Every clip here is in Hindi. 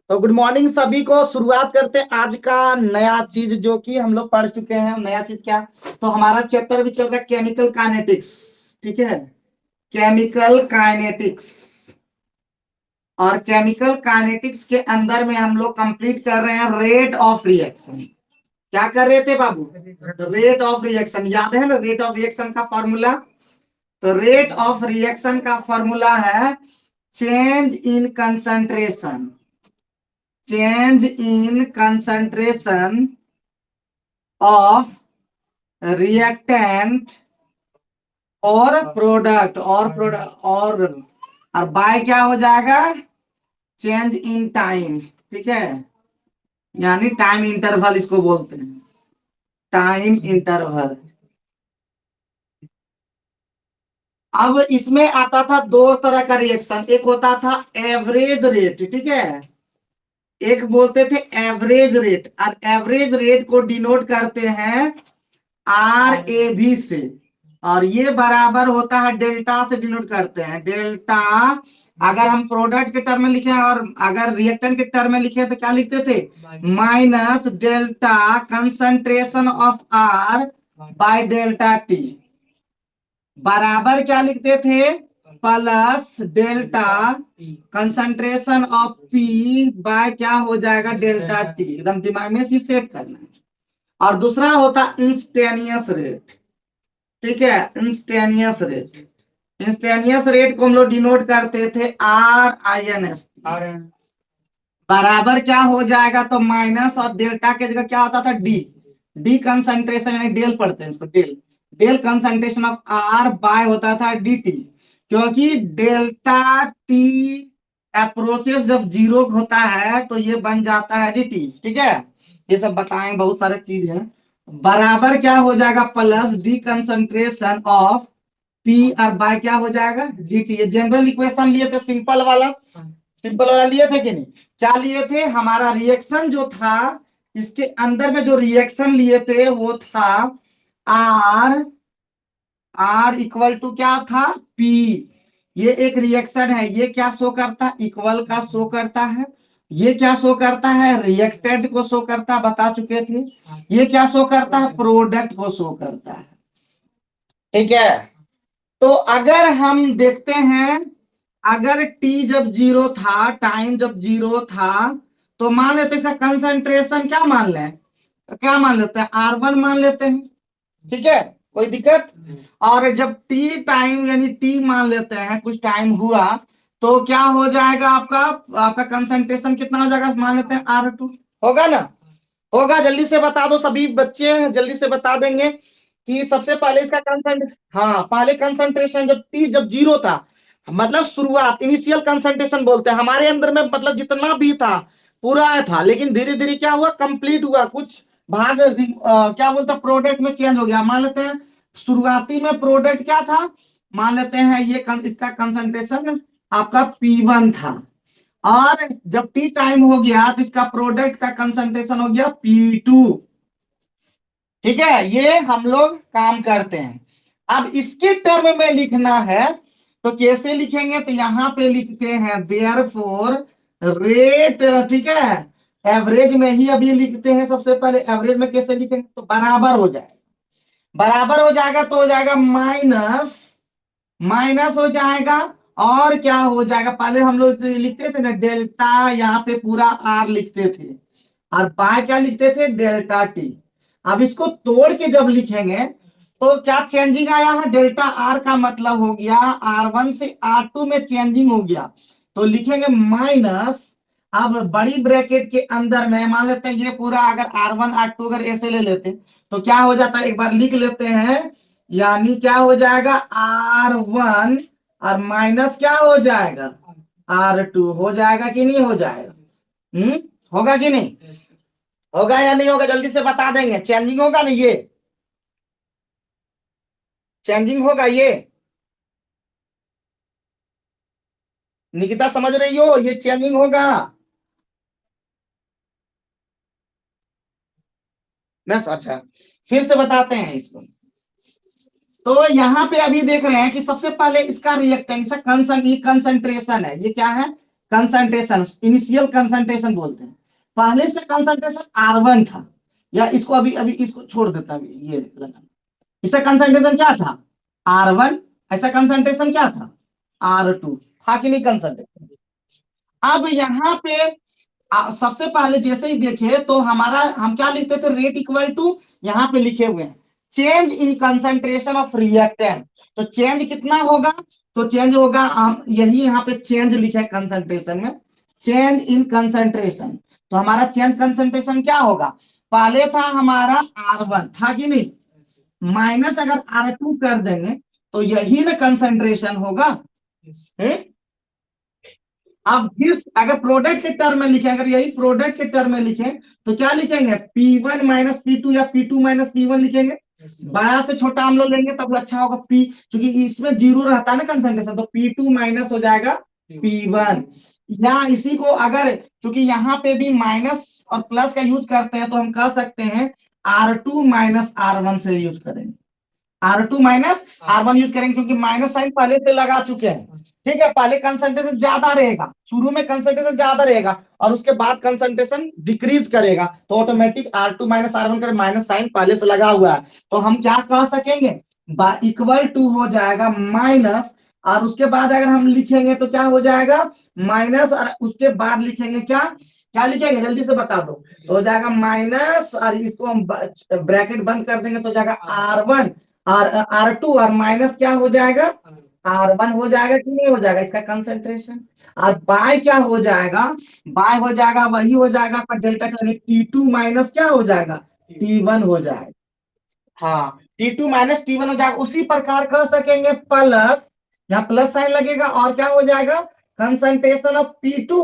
तो गुड मॉर्निंग सभी को। शुरुआत करते हैं आज का नया चीज जो कि हम लोग पढ़ चुके हैं। नया चीज क्या? तो हमारा चैप्टर भी चल रहा है केमिकल काइनेटिक्स। ठीक है, केमिकल काइनेटिक्स। और केमिकल काइनेटिक्स के अंदर में हम लोग कंप्लीट कर रहे हैं रेट ऑफ रिएक्शन। क्या कर रहे थे बाबू? रेट ऑफ रिएक्शन याद है ना? रेट ऑफ रिएक्शन का फॉर्मूला। तो रेट ऑफ रिएक्शन का फॉर्मूला है change in concentration. Change in concentration of reactant और प्रोडक्ट और बाय क्या हो जाएगा? Change in time. ठीक है, यानी टाइम इंटरवल इसको बोलते हैं, टाइम इंटरवल। अब इसमें आता था दो तरह का रिएक्शन। एक होता था एवरेज रेट, ठीक है, एक बोलते थे एवरेज रेट। और एवरेज रेट को डिनोट करते हैं RAV से, और ये बराबर होता है डेल्टा से डिनोट करते हैं। डेल्टा अगर हम प्रोडक्ट के टर्म में लिखे और अगर रिएक्टेंट के टर्म में लिखे तो क्या लिखते थे? Minus delta concentration of R by delta T, बराबर क्या लिखते थे? Plus delta concentration of P by क्या हो जाएगा? Delta T। एकदम दिमाग में इसी सेट करना है। और दूसरा होता इंस्टेनियस रेट। ठीक है, इंस्टेनियस रेट। इंस्टेनियस रेट को हम लोग डिनोट करते थे RINS। बराबर क्या हो जाएगा? तो माइनस और डेल्टा के जगह क्या होता था? डी। डी कंसंट्रेशन, यानी डेल पढ़ते हैं इसको, del. Del concentration of R by होता था DT, क्योंकि डेल्टा T अप्रोचेस जब जीरो होता है तो ये बन जाता है DT। ठीक है, ये सब बताएं, बहुत सारे चीज है। बराबर क्या हो जाएगा? Plus d concentration of P और बाय क्या हो जाएगा? DT। ये जनरल इक्वेशन लिए थे, सिंपल वाला। सिंपल वाला लिए थे कि नहीं? क्या लिए थे? हमारा रिएक्शन जो था, इसके अंदर में जो रिएक्शन लिए थे वो था आर। आर इक्वल टू क्या था? पी। ये एक रिएक्शन है, ये क्या शो करता है? इक्वल का शो करता है। ये क्या शो करता है? रिएक्टेंट को शो करता है, बता चुके थे। ये क्या शो करता है? प्रोडक्ट को शो करता है। ठीक है, तो अगर हम देखते हैं, अगर टी जब जीरो था, टाइम जब जीरो था, तो मान लेते हैं इसका कंसंट्रेशन क्या मान लें? क्या मान लेते हैं? R1 मान लेते हैं। ठीक है, कोई दिक्कत? और जब टी टाइम यानी टी मान लेते हैं, कुछ टाइम हुआ, तो क्या हो जाएगा आपका? आपका कंसंट्रेशन कितना हो जाएगा? मान लेते हैं R2। होगा ना? होगा? जल्दी से बता दो, सभी बच्चे जल्दी से बता देंगे कि सबसे पहले इसका कंसंट्रेशन। हाँ, पहले कंसंट्रेशन जब टी जब जीरो था, मतलब शुरुआत, इनिशियल कंसंट्रेशन बोलते हैं हमारे अंदर में, मतलब जितना भी था पूरा था, लेकिन धीरे धीरे क्या हुआ? कंप्लीट हुआ, कुछ भाग क्या बोलते हैं, प्रोडक्ट में चेंज हो गया। मान लेते हैं शुरुआती में प्रोडक्ट क्या था? मान लेते हैं ये इसका कंसंट्रेशन आपका P1 था, और जब टी टाइम हो गया तो इसका प्रोडक्ट का कंसंट्रेशन हो गया P2। ठीक है, ये हम लोग काम करते हैं। अब इसके टर्म में लिखना है तो कैसे लिखेंगे? तो यहां पे लिखते हैं देयरफॉर रेट। ठीक है, एवरेज में ही अभी लिखते हैं। सबसे पहले एवरेज में कैसे लिखेंगे? तो बराबर हो जाएगा। बराबर हो जाएगा तो हो जाएगा माइनस, माइनस हो जाएगा। और क्या हो जाएगा? पहले हम लोग लिखते थे ना डेल्टा, यहाँ पे पूरा R लिखते थे, और बाय क्या लिखते थे? Delta T। अब इसको तोड़ के जब लिखेंगे तो क्या चेंजिंग आया है? डेल्टा R का मतलब हो गया R1 से R2 में चेंजिंग हो गया, तो लिखेंगे माइनस। अब बड़ी ब्रैकेट के अंदर में मान लेते हैं ये पूरा, अगर R1 R2 अगर ऐसे ले लेते तो क्या हो जाता है? एक बार लिख लेते हैं, यानी क्या हो जाएगा? R1 और माइनस क्या हो जाएगा? R2 हो जाएगा कि नहीं हो जाएगा? होगा कि नहीं? होगा या नहीं होगा? जल्दी से बता देंगे। चेंजिंग होगा ना? ये चेंजिंग होगा ये। निकिता समझ रही हो? ये चेंजिंग होगा। बस अच्छा, फिर से बताते हैं इसको। तो यहाँ पे अभी देख रहे हैं कि सबसे पहले इसका रिएक्टेंस कंसंट्रेशन है। ये क्या है? कंसंट्रेशन, इनिशियल कंसंट्रेशन बोलते हैं। पहले से कंसंट्रेशन R1 था, या इसको अभी अभी इसको छोड़ देता है, ये लगा, इसका कंसंट्रेशन क्या था R1, ऐसा कंसंट्रेशन क्या था R2 था कि नहीं कंसंट्रेशन। अब यहाँ पे सबसे पहले जैसे ही देखे तो हमारा हम क्या लिखते थे, रेट इक्वल टू, यहाँ पे लिखे हुए हैं change in concentration of reactant. तो चेंज कितना होगा, तो चेंज होगा, यही यहाँ पे चेंज लिखे कंसंट्रेशन में, चेंज इन कंसंट्रेशन। तो हमारा चेंज कंसंट्रेशन क्या होगा, पहले था हमारा R1 था कि नहीं, माइनस अगर R2 कर देंगे तो यही ना कंसंट्रेशन होगा। अब फिर अगर प्रोडक्ट के टर्म में लिखें, अगर यही प्रोडक्ट के टर्म में लिखें तो क्या लिखेंगे, P1 माइनस P2 या P2 माइनस P1 लिखेंगे। बड़ा से छोटा हम लोग लेंगे तब अच्छा होगा, P क्योंकि इसमें जीरो रहता है ना कंसंट्रेशन, तो P2 माइनस हो जाएगा P1। या इसी को अगर, क्योंकि यहाँ पे भी माइनस और प्लस का यूज करते हैं, तो हम कह सकते हैं R2 माइनस R1 से यूज करेंगे, R2 माइनस R1 यूज करेंगे, क्योंकि माइनस साइन पहले से लगा चुके हैं। ठीक है, पहले कंसंट्रेशन ज्यादा रहेगा, शुरू में कंसंट्रेशन ज्यादा रहेगा और उसके बाद कंसंट्रेशन डिक्रीज करेगा, तो ऑटोमेटिक R2 माइनस R1 कर, माइनस साइन पहले से लगा हुआ है, तो हम क्या कह सकेंगे, इक्वल टू हो जाएगा माइनस, और उसके बाद अगर हम लिखेंगे तो क्या हो जाएगा, माइनस, और उसके बाद लिखेंगे क्या, क्या लिखेंगे जल्दी से बता दो, तो हो जाएगा माइनस, और इसको हम ब्रैकेट बंद कर देंगे तो हो जाएगा R1 और R2, और माइनस क्या हो जाएगा R1 हो जाएगा कि नहीं हो जाएगा इसका कंसंट्रेशन, और बाय क्या हो जाएगा, बाय हो जाएगा वही हो जाएगा आपका डेल्टा T2 माइनस क्या हो जाएगा T1 हो जाएगा। हाँ, T2 माइनस T1 हो जाएगा। उसी प्रकार कह सकेंगे प्लस, यहाँ प्लस साइन लगेगा और क्या हो जाएगा कंसंट्रेशन ऑफ P2,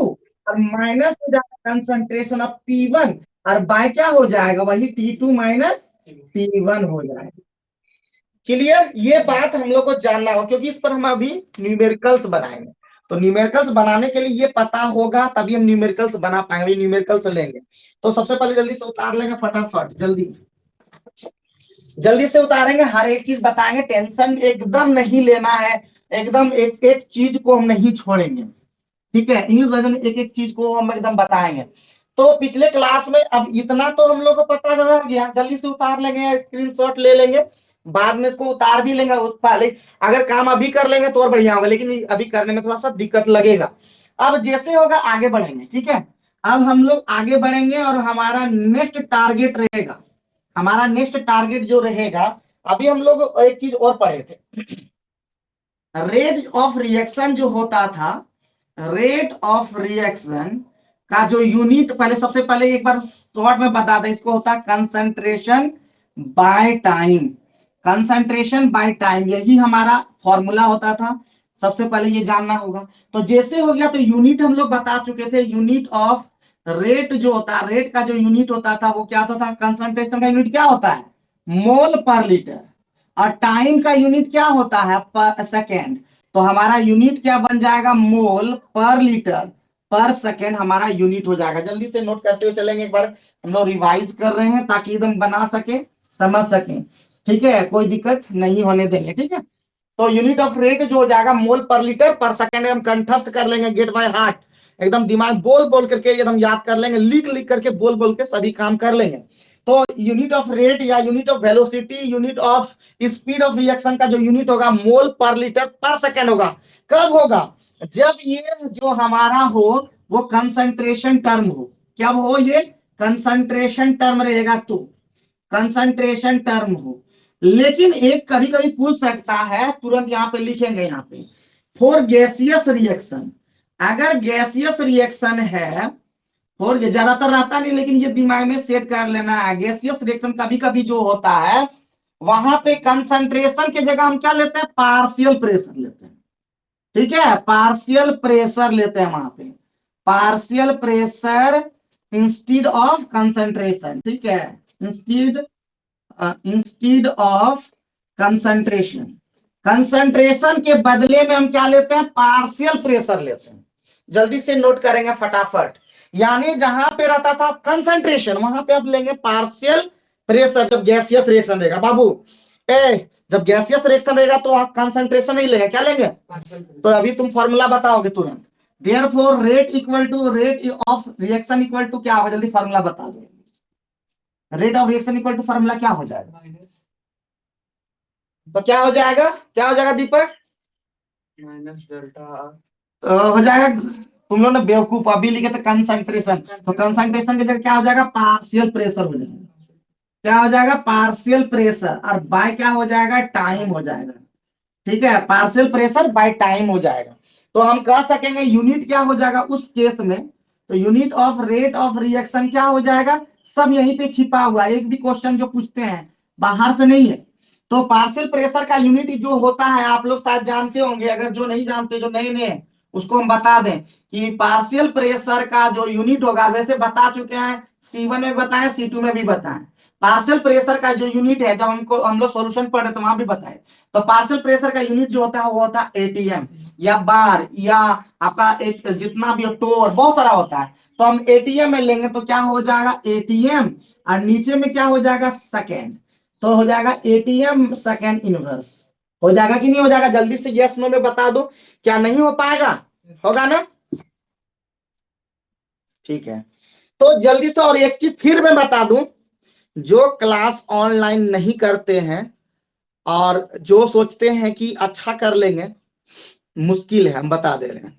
और माइनस हो जाएगा कंसंट्रेशन ऑफ P1, और बाय क्या हो जाएगा वही T2 माइनस T1 हो जाएगा। क्लियर, ये बात हम लोग को जानना हो, क्योंकि इस पर हम अभी न्यूमेरिकल्स बनाएंगे, तो न्यूमेरिकल्स बनाने के लिए ये पता होगा तभी हम न्यूमेरिकल्स बना पाएंगे, न्यूमेरिकल्स लेंगे। तो सबसे पहले जल्दी से उतार लेंगे फटाफट, जल्दी जल्दी से उतारेंगे, हर एक चीज बताएंगे, टेंशन एकदम नहीं लेना है, एकदम एक एक चीज को हम नहीं छोड़ेंगे। ठीक है, इंग्लिश वर्जन में एक एक चीज को हम एकदम बताएंगे। तो पिछले क्लास में अब इतना तो हम लोग को पता रह गया, जल्दी से उतार लेंगे, स्क्रीनशॉट ले लेंगे, बाद में इसको उतार भी लेंगे, पहले अगर काम अभी कर लेंगे तो और बढ़िया होगा, लेकिन अभी करने में थोड़ा सा दिक्कत लगेगा। अब जैसे होगा आगे बढ़ेंगे, ठीक है, अब हम लोग आगे बढ़ेंगे और हमारा नेक्स्ट टारगेट रहेगा, हमारा नेक्स्ट टारगेट जो रहेगा, अभी हम लोग एक चीज और पढ़े थे, रेट ऑफ रिएक्शन जो होता था, रेट ऑफ रिएक्शन का जो यूनिट, पहले सबसे पहले एक बार शॉर्ट में बता दें, इसको होता है concentration by time, concentration by time, यही हमारा फॉर्मूला होता था, सबसे पहले ये जानना होगा। तो जैसे हो गया तो यूनिट हम लोग बता चुके थे, यूनिट ऑफ रेट जो होता है, रेट का जो यूनिट होता था वो क्या होता था, कंसंट्रेशन का यूनिट क्या होता है मोल पर लीटर, और टाइम का यूनिट क्या होता है पर सेकेंड, तो हमारा यूनिट क्या बन जाएगा मोल पर लीटर पर सेकेंड हमारा यूनिट हो जाएगा। जल्दी से नोट करते हुए चलेंगे, एक बार हम लोग रिवाइज कर रहे हैं ताकि एकदम बना सके समझ सके, ठीक है, कोई दिक्कत नहीं होने देंगे, ठीक है। तो यूनिट ऑफ रेट जो हो जाएगा मोल पर लीटर पर सेकेंड, हम कंठस्थ कर लेंगे, गेट बाय हार्ट, एकदम दिमाग बोल बोल करके एकदम याद कर लेंगे, लिख लिख करके बोल बोल के सभी काम कर लेंगे। तो यूनिट ऑफ रेट या unit of velocity, unit of speed of reaction का जो यूनिट होगा मोल पर लीटर पर सेकेंड होगा। कब होगा, जब ये जो हमारा हो वो कंसंट्रेशन टर्म हो, क्या हो, ये कंसंट्रेशन टर्म रहेगा, तो कंसंट्रेशन टर्म हो। लेकिन एक कभी कभी पूछ सकता है, तुरंत यहाँ पे लिखेंगे, यहाँ पे फॉर गैसियस रिएक्शन, अगर गैसियस रिएक्शन है, और ज्यादातर रहता नहीं लेकिन ये दिमाग में सेट कर लेना है, गैसियस रिएक्शन कभी कभी जो होता है वहां पे कंसंट्रेशन के जगह हम क्या लेते हैं पार्शियल प्रेशर लेते हैं, ठीक है, पार्शियल प्रेशर लेते हैं वहां पे, partial pressure instead of concentration, ठीक है, instead instead of concentration, concentration के बदले में हम क्या लेते हैं पार्शियल प्रेशर लेते हैं। जल्दी से नोट करेंगे फटाफट, यानी जहां पे रहता था कंसंट्रेशन वहां पे आप लेंगे पार्शियल प्रेशर, जब गैसियस रिएक्शन रहेगा बाबू, जब गैसियस रिएक्शन रहेगा तो आप कंसंट्रेशन नहीं लेंगे, क्या लेंगे, तो अभी तुम फॉर्मूला बताओगे तुरंत, therefore rate of reaction equal to क्या होगा, जल्दी फार्मूला बता दो। Rate of reaction equal to formula क्या हो जाएगा, तो क्या हो जाएगा, क्या हो जाएगा दीपक? Minus delta. तो हो जाएगा, तुम लोग ने बेवकूफ अभी लिखे थे कंसंट्रेशन, तो कंसंट्रेशन की जगह क्या हो जाएगा, पार्शियल प्रेशर हो जाएगा। क्या हो जाएगा, पार्शियल प्रेशर, और बाय क्या हो जाएगा, टाइम हो जाएगा। ठीक है, पार्शियल प्रेशर बाय टाइम हो जाएगा। तो हम कह सकेंगे यूनिट क्या हो जाएगा उस केस में, तो unit of rate of reaction क्या हो जाएगा, सब यहीं पे छिपा हुआ है, एक भी क्वेश्चन जो पूछते हैं बाहर से नहीं है। तो पार्शियल प्रेशर का यूनिट जो होता है आप लोग शायद जानते होंगे, अगर जो नहीं जानते, जो नए नए उसको हम बता दें कि पार्शियल प्रेशर का जो यूनिट होगा, वैसे बता चुके हैं, C1 में बताएं, C2 में भी बताएं। पार्शियल प्रेशर का जो यूनिट है, जब हमको हम लोग सॉल्यूशन पढ़े तो वहां भी बताए, तो पार्शियल प्रेशर का यूनिट जो होता है वो होता है एटीएम या बार, या आपका एक जितना भी टोर बहुत सारा होता है, तो हम एटीएम में लेंगे तो क्या हो जाएगा, एटीएम, और नीचे में क्या हो जाएगा, सेकेंड, तो हो जाएगा एटीएम सेकेंड इनवर्स। हो जाएगा कि नहीं हो जाएगा, जल्दी से यस नो में बता दो, क्या नहीं हो पाएगा, होगा ना? ठीक है, तो जल्दी से और एक चीज फिर मैं बता दूं, जो क्लास ऑनलाइन नहीं करते हैं और जो सोचते हैं कि अच्छा कर लेंगे, मुश्किल है, हम बता दे रहे हैं।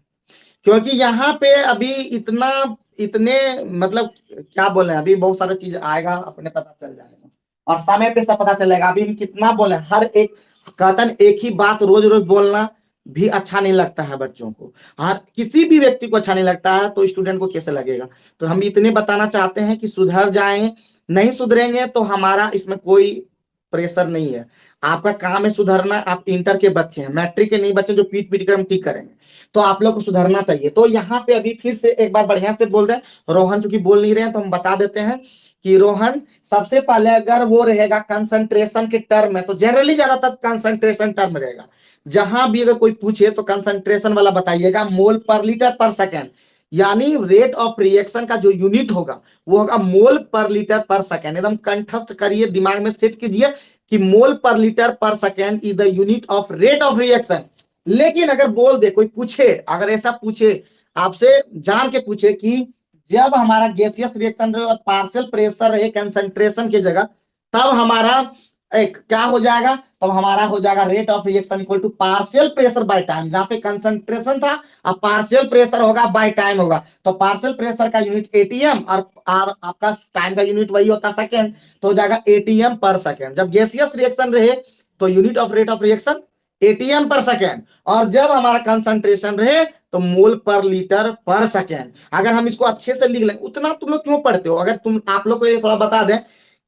क्योंकि यहाँ पे अभी इतना इतने मतलब क्या बोले, अभी बहुत सारा चीज आएगा, अपने पता चल जाएगा और समय पे सब पता चलेगा। अभी हम कितना बोले, हर एक कथन एक ही बात रोज रोज बोलना भी अच्छा नहीं लगता है बच्चों को, हर किसी भी व्यक्ति को अच्छा नहीं लगता है, तो स्टूडेंट को कैसे लगेगा। तो हम इतने बताना चाहते हैं कि सुधर जाएं, नहीं सुधरेंगे तो हमारा इसमें कोई प्रेशर नहीं है, आपका काम है सुधरना। आप इंटर के बच्चे हैं, मैट्रिक के नहीं बच्चे जो पीट पीट कर हम ठीक करेंगे, तो आप लोग को सुधरना चाहिए। तो यहाँ पे अभी फिर से एक बार बढ़िया से बोल दें, रोहन चूंकि बोल नहीं रहे हैं तो हम बता देते हैं कि रोहन सबसे पहले अगर वो रहेगा कंसंट्रेशन के टर्म में, तो जनरली ज्यादातर कंसंट्रेशन टर्म रहेगा, जहां भी अगर कोई पूछे तो कंसंट्रेशन वाला बताइएगा, मोल पर लीटर पर सेकेंड, यानी रेट ऑफ रिएक्शन का जो यूनिट होगा वो होगा मोल पर लीटर पर सेकेंड। एकदम कंठस्थ करिए, दिमाग में सेट कीजिए कि मोल पर लीटर पर second is the unit of rate of reaction. लेकिन अगर बोल दे कोई पूछे, अगर ऐसा पूछे आपसे, जान के पूछे कि जब हमारा गैसियस रिएक्शन रहे और पार्शियल प्रेशर रहे कंसंट्रेशन की जगह, तब हमारा एक क्या हो जाएगा, तब हमारा हो जाएगा rate of reaction equal to partial pressure by time, जहां पे कंसंट्रेशन था अब पार्शियल प्रेशर होगा बाय टाइम होगा, तो पार्शियल प्रेशर का यूनिट एटीएम और आपका टाइम का यूनिट वही होता सेकेंड, तो हो जाएगा एटीएम पर सेकेंड। जब गैसियस रिएक्शन रहे तो unit of rate of reaction ATM पर सेकेंड, और जब हमारा कंसंट्रेशन रहे तो मोल पर लीटर पर सेकेंड। अगर हम इसको अच्छे से लिख लें, उतना तुम लोग क्यों पढ़ते हो, अगर तुम आप लोग को ये थोड़ा बता दें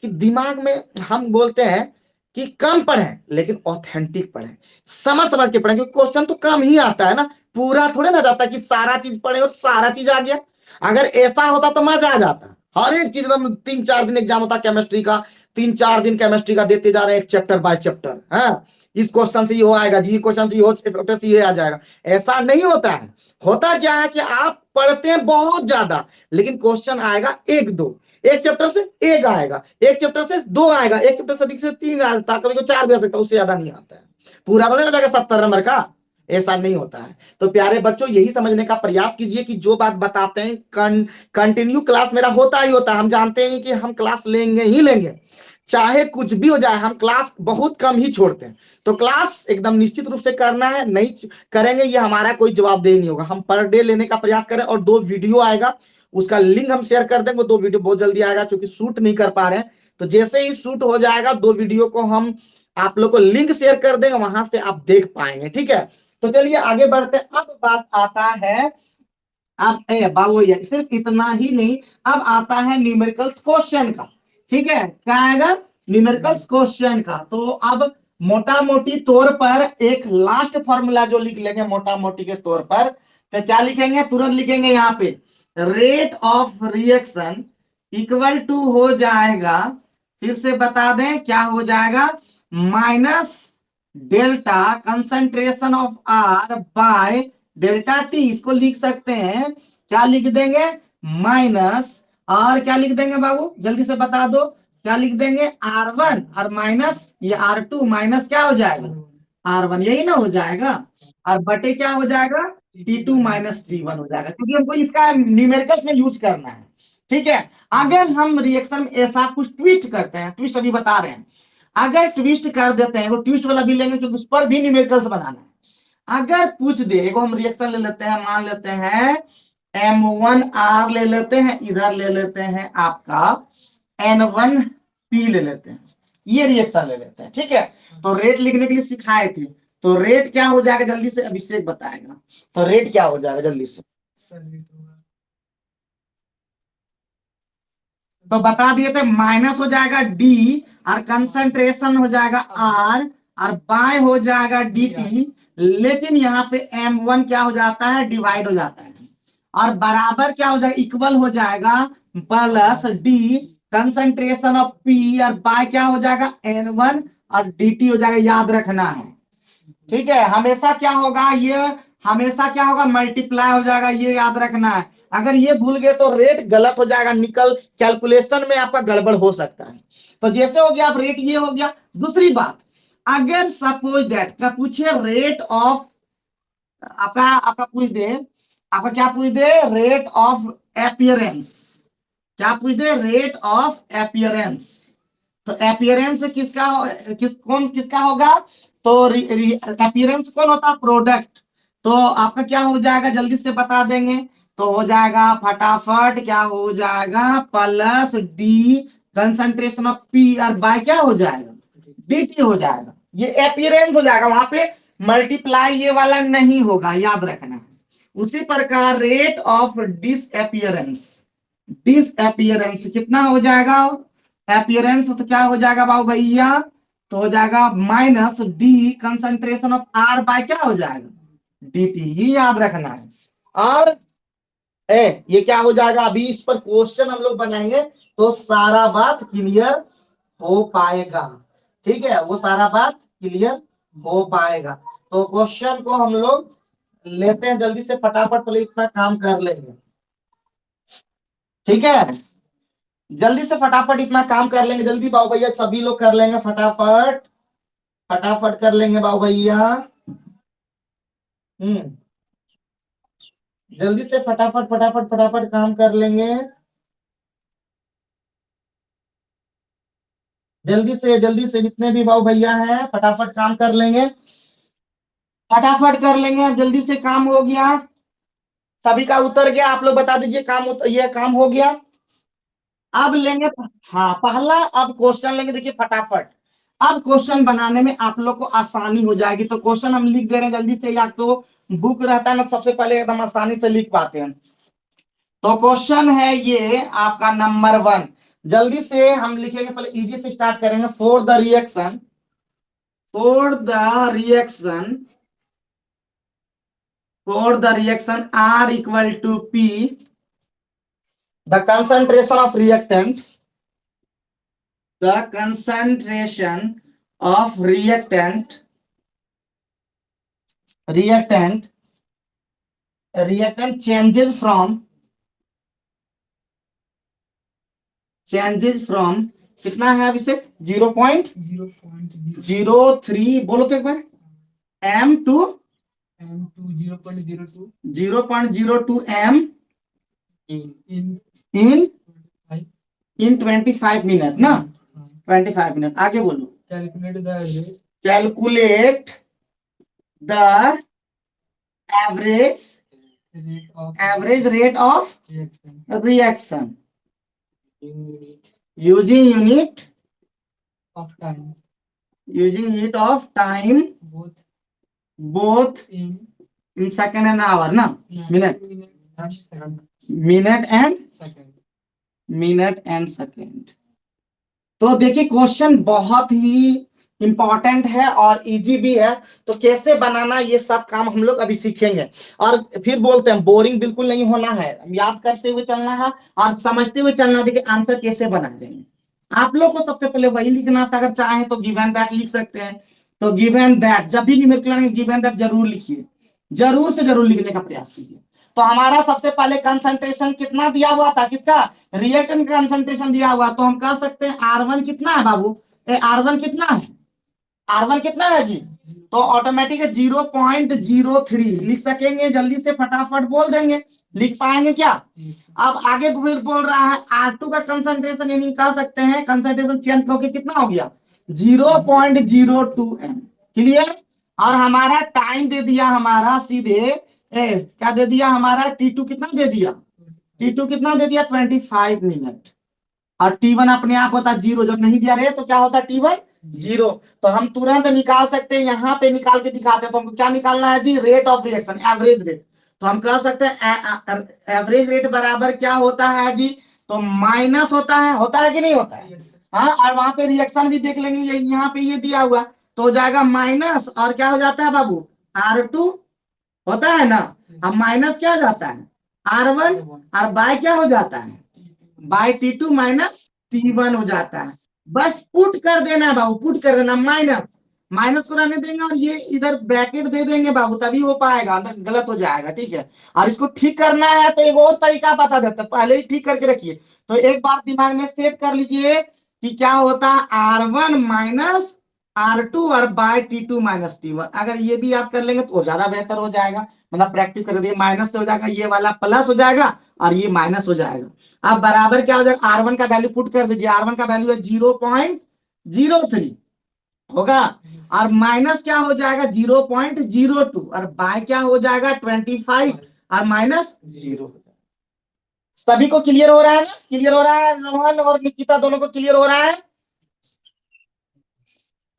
कि दिमाग में हम बोलते हैं कि कम पढ़ें लेकिन ऑथेंटिक पढ़ें, समझ समझ के पढ़ें, क्योंकि क्वेश्चन तो कम ही आता है ना, पूरा थोड़े ना जाता कि सारा चीज पढ़े और सारा चीज आ गया। अगर ऐसा होता तो मजा आ जाता, हर एक चीज एकदम 3-4 दिन एग्जाम होता केमिस्ट्री का, 3-4 दिन केमिस्ट्री का देते जा रहे हैं, एक चैप्टर बाय चैप्टर है, इस क्वेश्चन से ये हो आएगा जी, क्वेश्चन से ये हो चैप्टर से ये आ जाएगा। ऐसा नहीं होता है, होता क्या है कि आप पढ़ते हैं बहुत ज्यादा, लेकिन क्वेश्चन आएगा एक दो, एक चैप्टर से एक आएगा, एक चैप्टर से दो आएगा, एक चैप्टर से अधिक से 3 आता, कभी को 4 भी आ सकता है, उससे ज्यादा नहीं आता है। पूरा तो नहीं हो जाएगा 70 नंबर का, ऐसा नहीं होता है। तो प्यारे बच्चों यही समझने का प्रयास कीजिए कि जो बात बताते हैं कंटिन्यू क्लास मेरा होता ही होता है, हम जानते हैं कि हम क्लास लेंगे ही लेंगे, चाहे कुछ भी हो जाए, हम क्लास बहुत कम ही छोड़ते हैं। तो क्लास एकदम निश्चित रूप से करना है, नहीं करेंगे ये हमारा कोई जवाबदेही नहीं होगा। हम पर डे लेने का प्रयास करें, और 2 वीडियो आएगा, उसका लिंक हम शेयर कर देंगे, 2 वीडियो बहुत जल्दी आएगा, क्योंकि शूट नहीं कर पा रहे हैं, तो जैसे ही शूट हो जाएगा 2 वीडियो को हम आप लोग को लिंक शेयर कर देंगे, वहां से आप देख पाएंगे। ठीक है, तो चलिए आगे बढ़ते हैं। अब बात आता है, अब बाबू ये सिर्फ इतना ही नहीं, अब आता है न्यूमेरिकल्स क्वेश्चन का। ठीक है, क्या आएगा, न्यूमेरिकल्स क्वेश्चन का। तो अब मोटा मोटी तौर पर एक लास्ट फॉर्मूला जो लिख लेंगे मोटा मोटी के तौर पर, तो क्या लिखेंगे, तुरंत लिखेंगे यहाँ पे, rate of reaction equal to हो जाएगा, फिर से बता दें क्या हो जाएगा, minus delta concentration of R by delta T. इसको लिख सकते हैं, क्या लिख देंगे, माइनस, और क्या लिख देंगे बाबू जल्दी से बता दो, क्या लिख देंगे, R1 और माइनस ये R2, माइनस क्या हो जाएगा, R1, यही ना हो जाएगा, और बटे क्या हो जाएगा, T2 माइनस T1 हो जाएगा, क्योंकि हमको इसका न्यूमेरिकल्स में यूज करना है। ठीक है, अगर हम रिएक्शन में ऐसा कुछ ट्विस्ट करते हैं, ट्विस्ट अभी बता रहे हैं, अगर ट्विस्ट कर देते हैं, वो ट्विस्ट वाला भी लेंगे क्योंकि उस पर भी न्यूमेरिकल्स बनाना है। अगर पूछ दे, एगो हम रिएक्शन ले लेते हैं, मान लेते हैं M1R ले लेते हैं, इधर ले लेते हैं आपका N1P ले लेते हैं, ये रिएक्शन ले लेते हैं। ठीक है, तो रेट लिखने के लिए सिखाए थे, तो रेट क्या हो जाएगा जल्दी से अभिषेक बताएगा, तो रेट क्या हो जाएगा जल्दी से, तो बता दिए थे, माइनस हो जाएगा D और कंसंट्रेशन हो जाएगा R और बाय हो जाएगा DT, लेकिन यहाँ पे M1 क्या हो जाता है, डिवाइड हो जाता है, और बराबर क्या हो जाएगा, इक्वल हो जाएगा plus D concentration of P और बाय क्या हो जाएगा N1 और DT हो जाएगा, याद रखना है। ठीक है, हमेशा क्या होगा, ये हमेशा क्या होगा, मल्टीप्लाई हो जाएगा, ये याद रखना है। अगर ये भूल गए तो रेट गलत हो जाएगा, निकल कैलकुलेशन में आपका गड़बड़ हो सकता है। तो जैसे हो गया, अब रेट ये हो गया। दूसरी बात, अगर सपोज दैट का पूछे रेट ऑफ, आपका आपका पूछ दे, आपका क्या पूछ दे, रेट ऑफ एपियरेंस, क्या पूछ दे, रेट ऑफ एपियरेंस, तो एपियरेंस किसका किसका होगा, तो एपियरेंस कौन होता है, प्रोडक्ट, तो आपका क्या हो जाएगा जल्दी से बता देंगे, तो हो जाएगा फटाफट, क्या हो जाएगा, plus d concentration of P और बाय क्या हो जाएगा, डीटी हो जाएगा, ये एपियरेंस हो जाएगा, वहां पे मल्टीप्लाई ये वाला नहीं होगा, याद रखना है। उसी प्रकार रेट ऑफ डिसअपियरेंस कितना हो जाएगा, एपियरेंस तो क्या हो जाएगा बाबू भैया, तो हो जाएगा minus d concentration of R by क्या हो जाएगा डीटी, ये याद रखना है। और ये क्या हो जाएगा, अभी इस पर क्वेश्चन हम लोग बनाएंगे तो सारा बात क्लियर हो पाएगा। ठीक है, वो सारा बात क्लियर हो पाएगा। तो क्वेश्चन को हम लोग लेते हैं जल्दी से, फटाफट पहले इतना काम कर लेंगे। ठीक है, जल्दी से फटाफट इतना काम कर लेंगे, जल्दी बाबू भैया सभी लोग कर लेंगे, फटाफट फटाफट कर लेंगे बाबू भैया। जल्दी से फटाफट फटाफट फटाफट काम कर लेंगे, जल्दी से जितने भी बाबू भैया हैं फटाफट काम कर लेंगे, फटाफट कर लेंगे, जल्दी से काम हो गया, सभी का उतर गया, आप लोग बता दीजिए काम ये काम हो गया। अब लेंगे, हाँ पहला अब क्वेश्चन लेंगे, देखिए फटाफट, अब क्वेश्चन बनाने में आप लोग को आसानी हो जाएगी। तो क्वेश्चन हम लिख दे रहे हैं जल्दी से, या तो बुक रहता है ना, सबसे पहले एकदम आसानी से लिख पाते हैं। तो क्वेश्चन है ये आपका नंबर 1, जल्दी से हम लिखेंगे, पहले इजी से स्टार्ट करेंगे। For the reaction, for the reaction, for the reaction R equal to P, the concentration of reactant, the concentration of reactant changes from कितना है अभी से 0.03, बोलो तो एक बार, m to 0.02 m in 25 minute ना, 25 मिनट, आगे बोलो, calculate the average rate of reaction using unit of time both in second and hour ना, मिनट एंड सेकेंड। तो देखिए क्वेश्चन बहुत ही इंपॉर्टेंट है और इजी भी है, तो कैसे बनाना ये सब काम हम लोग अभी सीखेंगे। और फिर बोलते हैं बोरिंग बिल्कुल नहीं होना है, याद करते हुए चलना है और समझते हुए चलना, देखिए आंसर कैसे बना देंगे। आप लोग को सबसे पहले वही लिखना था, अगर चाहें तो गिवन दैट लिख सकते हैं, तो गिवन दैट जब भी न्यूमेरिकल गिवन दैट जरूर लिखिए, जरूर से जरूर लिखने का प्रयास कीजिए। तो हमारा सबसे पहले कंसंट्रेशन कितना दिया हुआ था, किसका, रिएक्टेंट का कंसंट्रेशन दिया हुआ, तो हम कह सकते हैं R1 कितना है बाबू, R1 कितना है, R1 कितना है जी, तो ऑटोमेटिक 0.03 लिख सकेंगे, जल्दी से फटाफट बोल देंगे, लिख पाएंगे क्या? अब आगे फिर बोल रहा है R2 का कंसंट्रेशन, यानी कह सकते हैं कंसंट्रेशन चेंज होकर कितना हो गया 0.02 m। क्लियर? और हमारा टाइम दे दिया हमारा सीधे क्या दे दिया हमारा T2 कितना दे दिया, T2 कितना दे दिया 25 मिनट। और T1 अपने आप होता है 0, जब नहीं दिया रहे तो क्या होता है T1 0। तो हम तुरंत निकाल सकते हैं, यहाँ पे निकाल के दिखाते हैं। तो हमको क्या निकालना है जी, rate of reaction, average rate. तो हम कह सकते हैं एवरेज रेट बराबर क्या होता है जी, तो माइनस होता है कि नहीं होता है? हाँ, और वहां पे रिएक्शन भी देख लेंगे, यहाँ पे ये दिया हुआ तो हो जाएगा माइनस, और क्या हो जाता है बाबू R2 होता है ना। अब माइनस क्या हो जाता है R1, और बाय क्या हो जाता है बाय T2 माइनस T1 हो जाता है। बस पुट कर देना है बाबू, पुट कर देना, माइनस माइनस को रहने देंगे और ये इधर ब्रैकेट दे देंगे बाबू, तभी हो पाएगा, अंदर गलत हो जाएगा। ठीक है, और इसको ठीक करना है तो एक और तरीका बता देता है, पहले ही ठीक करके रखिए। तो एक बात दिमाग में सेट कर लीजिए कि क्या होता है R1 माइनस R2 और बाय T2 माइनस T1। अगर ये भी याद कर लेंगे तो ज्यादा बेहतर हो जाएगा, मतलब प्रैक्टिस कर दिए, माइनस से हो जाएगा, ये वाला प्लस हो जाएगा और ये माइनस हो जाएगा। अब बराबर क्या हो जाएगा, R1 का वैल्यू पुट कर दीजिए, R1 का वैल्यू है 0.03 होगा, और माइनस क्या हो जाएगा 0.02, और बाय क्या हो जाएगा 25 और माइनस 0। सभी को क्लियर हो रहा है ना? क्लियर हो रहा है, रोहन और निकिता दोनों को क्लियर हो रहा है?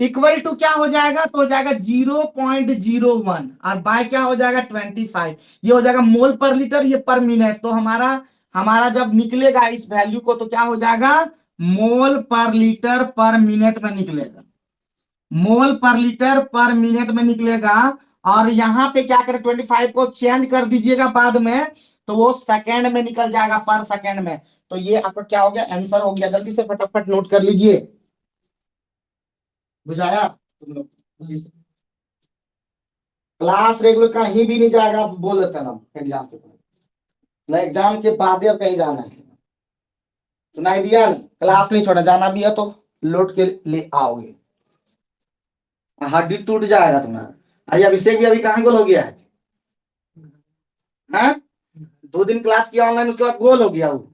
इक्वल टू क्या हो जाएगा, तो हो जाएगा 0.01, और बाय क्या हो जाएगा 25। ये हो जाएगा मोल पर लीटर, ये पर मिनट। तो हमारा हमारा जब निकलेगा इस वैल्यू को तो क्या हो जाएगा मोल पर लीटर पर मिनट में निकलेगा, मोल पर लीटर पर मिनट में निकलेगा। और यहाँ पे क्या करें 25 को चेंज कर दीजिएगा बाद में, तो वो सेकेंड में निकल जाएगा, पर सेकेंड में। तो ये आपका क्या हो गया, आंसर हो गया। जल्दी से फटाफट नोट कर लीजिए, बुझाया तुम लोग? क्लास रेगुलर कहीं भी नहीं जाएगा, आप बोल देते ना एग्जाम के बाद, ना एग्जाम के बाद अब कहीं जाना है, सुनाई दिया नहीं? क्लास नहीं छोड़ा, जाना भी है तो लौट के ले आओगे, हड्डी टूट जाएगा तुम्हारा। अरे अभिषेक भी अभी कहाँ गोल हो गया है? हाँ? 2 दिन क्लास किया ऑनलाइन, उसके बाद गोल हो गया वो।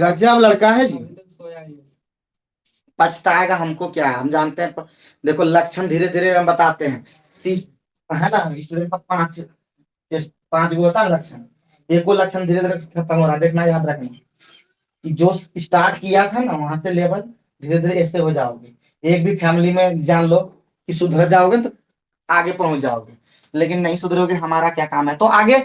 गजब लड़का है जी, पछताएगा, हमको क्या है, हम जानते हैं। देखो लक्षण धीरे धीरे हम बताते हैं, 30 है ना स्टूडेंट का 5 गो होता है लक्षण, एक को लक्षण धीरे धीरे खत्म हो रहा है, देखना, याद रखना कि जो स्टार्ट किया था ना वहां से लेवल धीरे धीरे ऐसे हो जाओगे। एक भी फैमिली में जान लो कि सुधर जाओगे तो आगे पहुंच जाओगे, लेकिन नहीं सुधरोगे, हमारा क्या काम है। तो आगे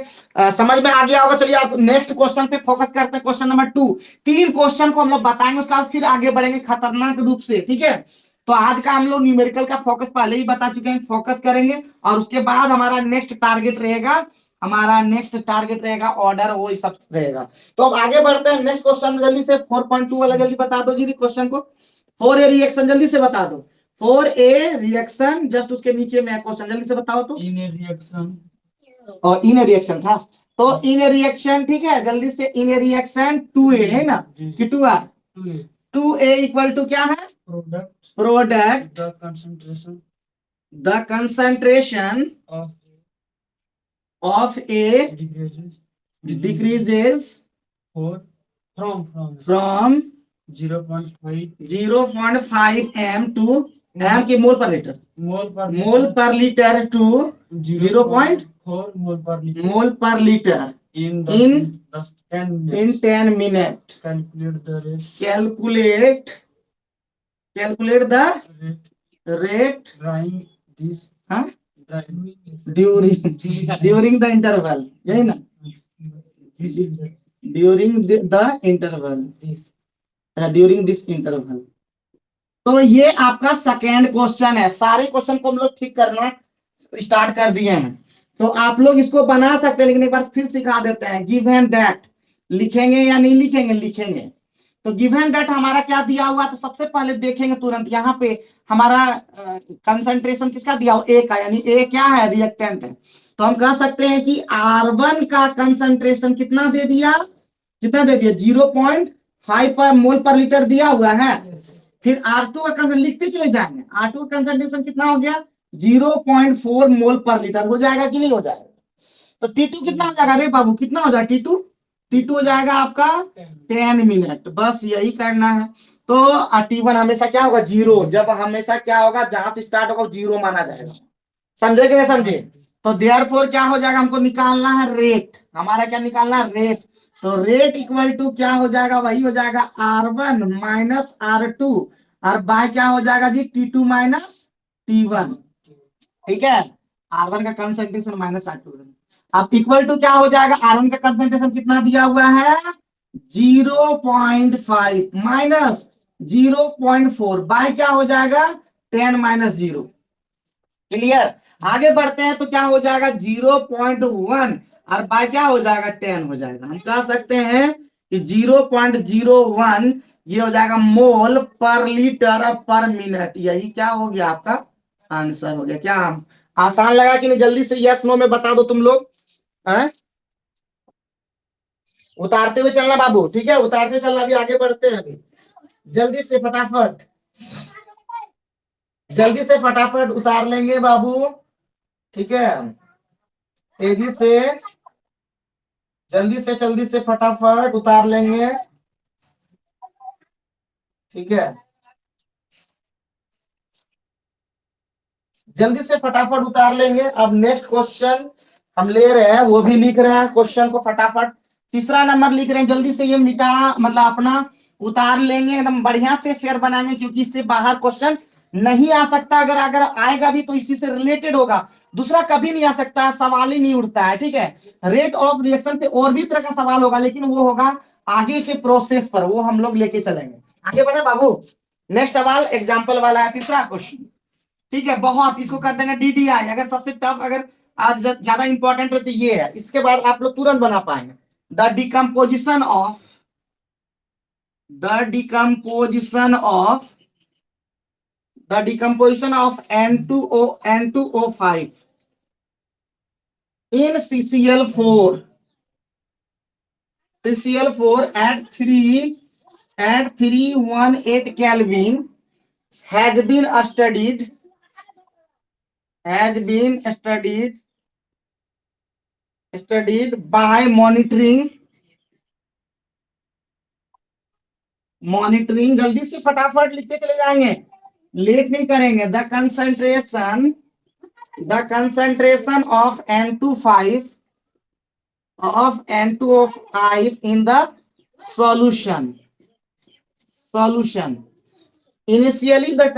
समझ में आ गया होगा। चलिए आप नेक्स्ट क्वेश्चन पे फोकस करते हैं, क्वेश्चन नंबर 2। 3 क्वेश्चन को हम लोग बताएंगे, उसके बाद फिर आगे बढ़ेंगे खतरनाक रूप से। ठीक है, तो आज का हम लोग न्यूमेरिकल का फोकस पहले ही बता चुके हैं, फोकस करेंगे, और उसके बाद हमारा नेक्स्ट टारगेट रहेगा, ऑर्डर, वो सब रहेगा। तो अब आगे बढ़ते हैं नेक्स्ट क्वेश्चन, जल्दी से 4.2 वाला जल्दी बता दो जी क्वेश्चन को। 4A रिएक्शन जल्दी से बता दो, 4A रिएक्शन, जस्ट उसके नीचे में क्वेश्चन, जल्दी से बताओ तो। इन रिएक्शन, और इन रिएक्शन था, तो इन रिएक्शन, ठीक है, जल्दी से इन रिएक्शन 2A है ना कि 2R? 2A इक्वल टू क्या है, product the concentration of A decreases from 0.5 m to m की मोल पर लीटर टू 0.4 मोल पर litre in 10 minutes. Calculate the rate during the interval, यही ना, during the interval, during this interval। तो ये आपका सेकेंड क्वेश्चन है। सारे क्वेश्चन को हम लोग ठीक करना स्टार्ट कर दिए हैं, तो आप लोग इसको बना सकते हैं, लेकिन एक बार फिर सिखा देते हैं। गिवन दैट लिखेंगे या नहीं लिखेंगे? लिखेंगे। तो गिवन दैट हमारा क्या दिया हुआ, तो सबसे पहले देखेंगे तुरंत यहाँ पे हमारा कंसंट्रेशन किसका दिया हुआ, ए का, यानी ए क्या है, रिएक्टेंट है। तो हम कह सकते हैं कि R1 का कंसंट्रेशन कितना दे दिया, 0.5 पर मोल पर लीटर दिया हुआ है। फिर R2 का कंसंट्रेशन लिखते चले जाएंगे, R2 का कंसंट्रेशन कितना हो गया 0.4 मोल पर लीटर, हो जाएगा कि नहीं हो जाएगा? तो T2 कितना हो जाएगा रे बाबू, कितना हो जाएगा T2? T2 हो जाएगा आपका 10 मिनट, बस यही करना है। तो T1 हमेशा क्या होगा 0, जब हमेशा क्या होगा जहां से स्टार्ट होगा 0 माना जाएगा, समझे कि नहीं समझे? तो देयरफॉर क्या हो जाएगा, हमको निकालना है रेट, हमारा क्या निकालना है रेट। तो रेट इक्वल टू क्या हो जाएगा, वही हो जाएगा R1 माइनस R2, और बाय क्या हो जाएगा जी T2 माइनस T1, ठीक है। R1 का कंसंट्रेशन माइनस R2, अब इक्वल टू क्या हो जाएगा, R1 का कंसंट्रेशन कितना दिया हुआ है 0.5 माइनस 0.4 बाय क्या हो जाएगा 10 माइनस 0, क्लियर। आगे बढ़ते हैं तो क्या हो जाएगा 0.1 और बाय क्या हो जाएगा 10 हो जाएगा। हम कह सकते हैं कि 0.01 ये हो जाएगा मोल पर लीटर और पर मिनट, यही क्या हो गया आपका आंसर हो गया। क्या आसान लगा कि नहीं? जल्दी से यस नो में बता दो तुम लोग, हैं? उतारते हुए चलना बाबू, ठीक है, उतारते हुए चलना। अभी आगे बढ़ते हैं, अभी जल्दी से फटाफट, जल्दी से फटाफट उतार लेंगे बाबू, ठीक है, तेजी से, जल्दी से फटाफट उतार लेंगे, ठीक है, जल्दी से फटाफट उतार लेंगे। अब नेक्स्ट क्वेश्चन हम ले रहे हैं, वो भी लिख रहे हैं क्वेश्चन को फटाफट, तीसरा नंबर लिख रहे हैं, जल्दी से ये मिटा, मतलब अपना उतार लेंगे, एकदम बढ़िया से फेयर बनाएंगे, क्योंकि इससे बाहर क्वेश्चन नहीं आ सकता, अगर अगर आएगा भी तो इसी से रिलेटेड होगा, दूसरा कभी नहीं आ सकता, सवाल ही नहीं उठता है, ठीक है। रेट ऑफ रिएक्शन पे और भी तरह का सवाल होगा, लेकिन वो होगा आगे के प्रोसेस पर, वो हम लोग लेके चलेंगे। आगे बढ़े बाबू, नेक्स्ट सवाल एग्जाम्पल वाला है, तीसरा क्वेश्चन, ठीक है, बहुत इसको कर देंगे DDI, अगर सबसे टफ, अगर आज ज्यादा इंपॉर्टेंट है तो ये है, इसके बाद आप लोग तुरंत बना पाएंगे। The decomposition of, the decomposition of, the decomposition of N2O5 in CCl4 at 318 Kelvin has been studied, has been studied by monitoring, जल्दी से फटाफट लिखते चले जाएंगे, लेट नहीं करेंगे। The concentration of N2O5 in the solution initially the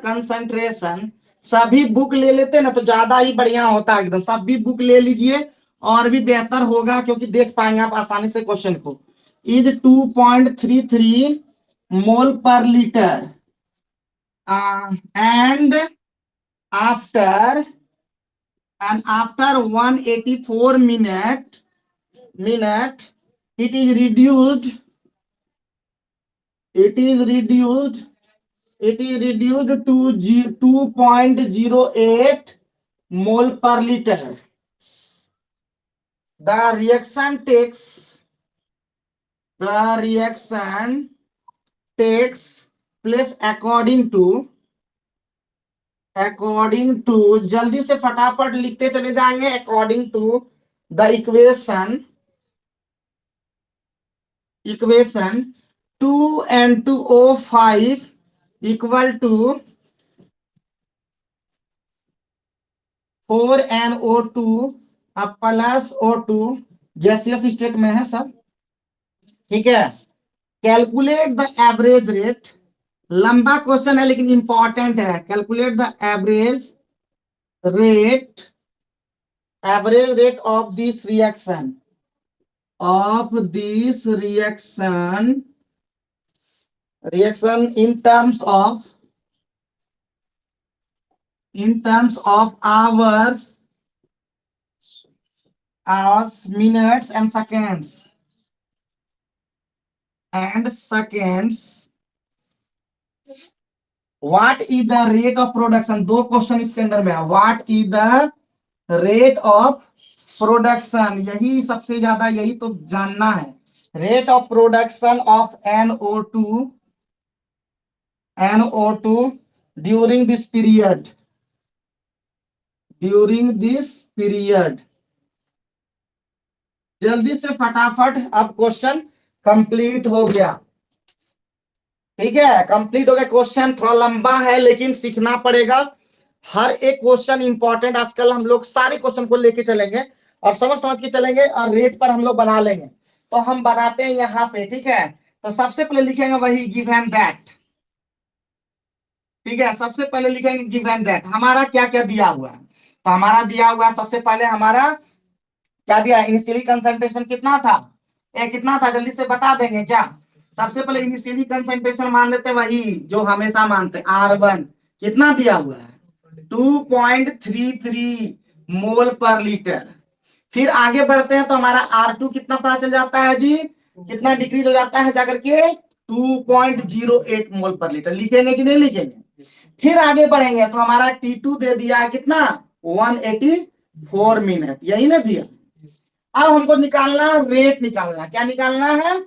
concentration, सभी बुक ले लेते ना तो ज्यादा ही बढ़िया होता है, एकदम सभी बुक ले लीजिए और भी बेहतर होगा, क्योंकि देख पाएंगे आप आसानी से क्वेश्चन को। इज 2.33 मोल पर litre and after 184 minute it is reduced to 2.08 mole per liter. The reaction takes place according to, जल्दी से फटाफट लिखते चले जाएंगे, according to the equation 2N2O5 equal to 4NO2 plus O2, gaseous state में है सब, ठीक है। कैलकुलेट द एवरेज रेट, लंबा क्वेश्चन है लेकिन इंपॉर्टेंट है। Calculate the average rate of this reaction, in terms of hours, minutes and seconds, what is the rate of production, दो क्वेश्चन इसके अंदर में है। what is the rate of production, यही सबसे ज्यादा, यही तो जानना है, rate of production of NO2 during this period, जल्दी से फटाफट। अब क्वेश्चन कंप्लीट हो गया, ठीक है, कंप्लीट हो गया। क्वेश्चन थोड़ा लंबा है लेकिन सीखना पड़ेगा। हर एक क्वेश्चन इंपॉर्टेंट, आजकल हम लोग सारे क्वेश्चन को लेके चलेंगे और समझ समझ के चलेंगे और रेट पर हम लोग बना लेंगे। तो हम बनाते हैं यहाँ पे, ठीक है। तो सबसे पहले लिखेंगे वही गिव एंड दैट, ठीक है। सबसे पहले लिखेंगे गिव एंड दैट, हमारा क्या क्या दिया हुआ है। तो हमारा दिया हुआ है, सबसे पहले हमारा क्या दिया, इनिशियली कंसंट्रेशन कितना था, कितना था जल्दी से बता देंगे क्या। सबसे पहले इनिशियली कंसंट्रेशन मान लेते हैं, वही जो हमेशा मानते हैं, R1 कितना दिया हुआ है 2.33 मोल पर लीटर। फिर आगे बढ़ते हैं तो हमारा R2 कितना पता चल जाता है जी, कितना डिक्रीज हो जाता है जाकर के 2.08 मोल पर लीटर। लिखेंगे कि नहीं लिखेंगे। फिर आगे बढ़ेंगे तो हमारा T2 दे दिया है कितना 184 मिनट, यही ना दिया। अब हमको निकालना रेट, निकालना क्या निकालना है,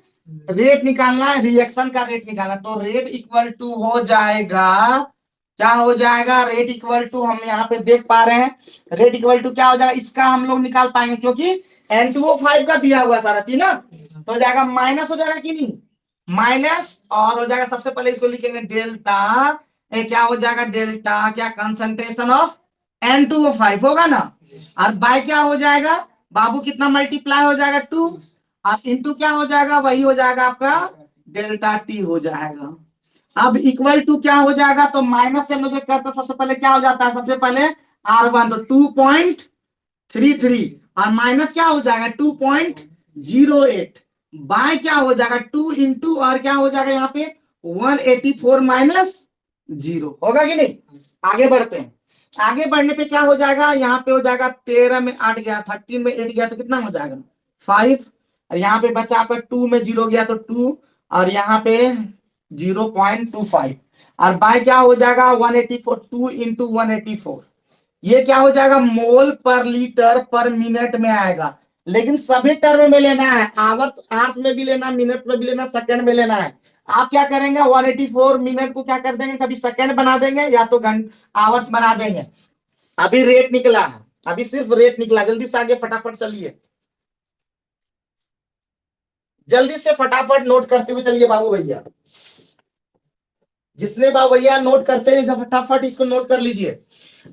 रेट निकालना है, रिएक्शन का रेट निकालना। तो रेट इक्वल टू हो जाएगा, क्या हो जाएगा, रेट इक्वल टू, हम यहाँ पे देख पा रहे हैं रेट इक्वल टू क्या हो जाएगा, इसका हम लोग निकाल पाएंगे क्योंकि N2O5 का दिया हुआ सारा चीज ना। तो हो जाएगा माइनस, हो जाएगा कि नहीं, माइनस, और हो जाएगा सबसे पहले इसको लिखेंगे डेल्टा, क्या हो जाएगा डेल्टा, क्या कंसंट्रेशन ऑफ N2O5 होगा ना, और बाय क्या हो जाएगा बाबू, कितना मल्टीप्लाई हो जाएगा 2, और इंटू क्या हो जाएगा, वही हो जाएगा आपका डेल्टा टी हो जाएगा। अब इक्वल टू क्या हो जाएगा, तो माइनस से हम लोग करते सबसे पहले क्या हो जाता है, सबसे पहले R1 तो 2.33 और माइनस क्या हो जाएगा 2.08, बाय क्या हो जाएगा 2 इंटू और क्या हो जाएगा यहाँ पे 184 माइनस 0, होगा कि नहीं। आगे बढ़ते हैं, आगे बढ़ने पे क्या हो जाएगा, यहाँ पे हो जाएगा 13 में 8 गया, 13 में 8 गया तो कितना हो जाएगा 5, और यहाँ पे बचा आपका 2 में 0 गया तो 2, और यहाँ पे 0.25, और बाय क्या हो जाएगा 184, 2 इंटू 184, ये क्या हो जाएगा मोल पर लीटर पर मिनट में आएगा। लेकिन सभी टर्म में लेना है, आवर्स आवर्स में भी लेना, मिनट में भी लेना, सेकंड में लेना है। आप क्या करेंगे 184 मिनट को क्या कर देंगे, कभी सेकंड बना देंगे या तो आवर्स बना देंगे। अभी रेट निकला है, अभी सिर्फ रेट निकला, जल्दी से आगे फटाफट चलिए, जल्दी से फटाफट नोट करते हुए चलिए बाबू भैया, जितने बाबू भैया नोट करते हैं फटाफट इसको नोट कर लीजिए।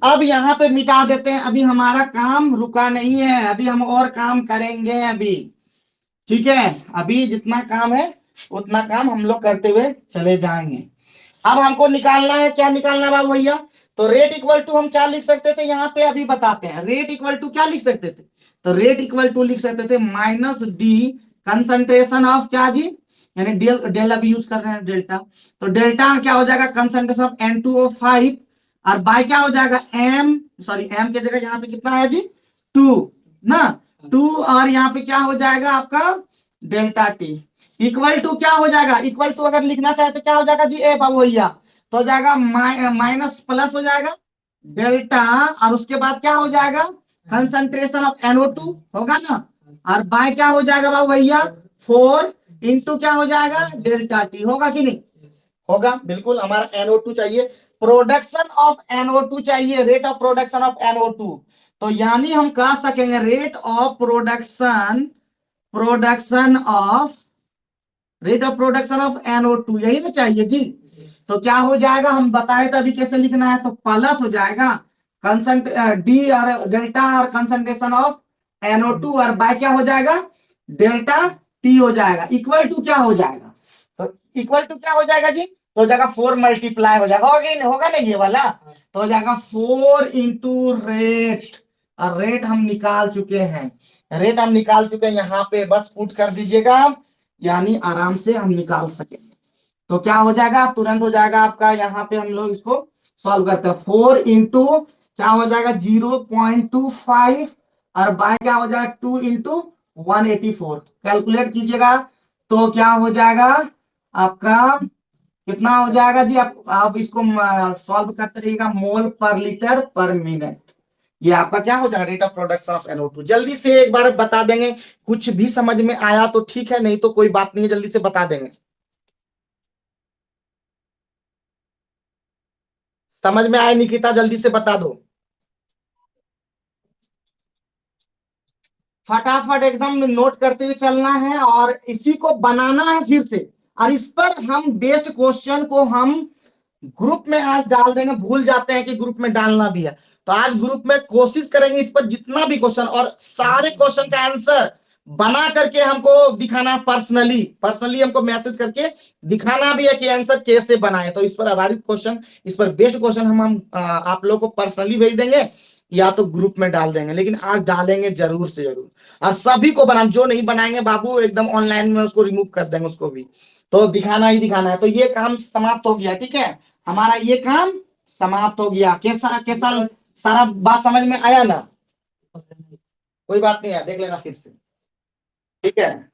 अब यहाँ पे मिटा देते हैं, अभी हमारा काम रुका नहीं है, अभी हम और काम करेंगे अभी, ठीक है। अभी जितना काम है उतना काम हम लोग करते हुए चले जाएंगे। अब हमको निकालना है, क्या निकालना है बाबू भैया, तो रेट इक्वल टू हम क्या लिख सकते थे, यहाँ पे अभी बताते हैं। रेट इक्वल टू क्या लिख सकते थे, तो रेट इक्वल टू लिख सकते थे माइनस डी कंसंट्रेशन ऑफ क्या जी, यानी डेल, डेल अभी यूज कर रहे हैं डेल्टा, तो डेल्टा क्या हो जाएगा कंसंट्रेशन ऑफ N2O5, और बाय क्या हो जाएगा एम, सॉरी एम की जगह यहाँ पे कितना है जी 2 ना, 2, और यहाँ पे क्या हो जाएगा आपका डेल्टा टी, इक्वल टू क्या हो जाएगा, इक्वल टू अगर लिखना चाहे तो क्या हो जाएगा जी ए बाबू भैया, तो हो जाएगा माइनस प्लस हो जाएगा डेल्टा, और उसके बाद क्या हो जाएगा कंसंट्रेशन ऑफ NO2 होगा ना, और बाय क्या हो जाएगा बाबू भैया 4 इंटू क्या हो जाएगा डेल्टा टी, होगा कि नहीं, होगा बिल्कुल। हमारा NO2 चाहिए, प्रोडक्शन ऑफ NO2 चाहिए, rate of production of NO2, तो यानी हम कह सकेंगे rate of production, production of, rate of production of NO2, यही ना चाहिए जी। तो क्या हो जाएगा हम बताए तो अभी कैसे लिखना है, तो प्लस हो जाएगा कंसंट डी और डेल्टा और कंसंट्रेशन ऑफ NO2, और बाय क्या हो जाएगा डेल्टा टी हो जाएगा, इक्वल टू क्या हो जाएगा, तो इक्वल टू क्या हो जाएगा जी, तो हो जाएगा 4 मल्टीप्लाई हो जाएगा, होगा ना ये वाला, तो हो जाएगा 4 इंटू रेट, और रेट हम निकाल चुके हैं, रेट हम निकाल चुके हैं, यहाँ पे बस पुट कर दीजिएगा, यानी आराम से हम निकाल सके। तो क्या हो जाएगा तुरंत हो जाएगा आपका, यहाँ पे हम लोग इसको सॉल्व करते हैं, 4 इंटू क्या हो जाएगा 0.25, और बाय क्या हो जाएगा 2 इंटू 184, कैलकुलेट कीजिएगा तो क्या हो जाएगा आपका, कितना हो जाएगा जी, आप इसको सॉल्व करते रहिएगा, मोल पर लीटर पर मिनट, ये आपका क्या हो जाएगा, rate of production of NO2। जल्दी से एक बार बता देंगे, कुछ भी समझ में आया तो ठीक है, नहीं तो कोई बात नहीं है, जल्दी से बता देंगे। समझ में आए निकिता, जल्दी से बता दो, फटाफट एकदम नोट करते हुए चलना है और इसी को बनाना है फिर से। और इस पर हम बेस्ट क्वेश्चन को हम ग्रुप में आज डाल देंगे, भूल जाते हैं कि ग्रुप में डालना भी है। तो आज ग्रुप में कोशिश करेंगे इस पर जितना भी क्वेश्चन और सारे क्वेश्चन का आंसर बना करके हमको दिखाना, पर्सनली पर्सनली हमको मैसेज करके दिखाना भी है कि आंसर कैसे बनाए। तो इस पर आधारित क्वेश्चन, इस पर बेस्ट क्वेश्चन हम आप लोग को पर्सनली भेज देंगे या तो ग्रुप में डाल देंगे, लेकिन आज डालेंगे जरूर से जरूर। और सभी को बना, जो नहीं बनाएंगे बाबू एकदम ऑनलाइन में उसको रिमूव कर देंगे, उसको भी तो दिखाना ही दिखाना है। तो ये काम समाप्त हो गया, ठीक है, हमारा ये काम समाप्त हो गया। कैसा कैसा सारा बात समझ में आया ना? कोई बात नहीं है, देख लेना फिर से, ठीक है।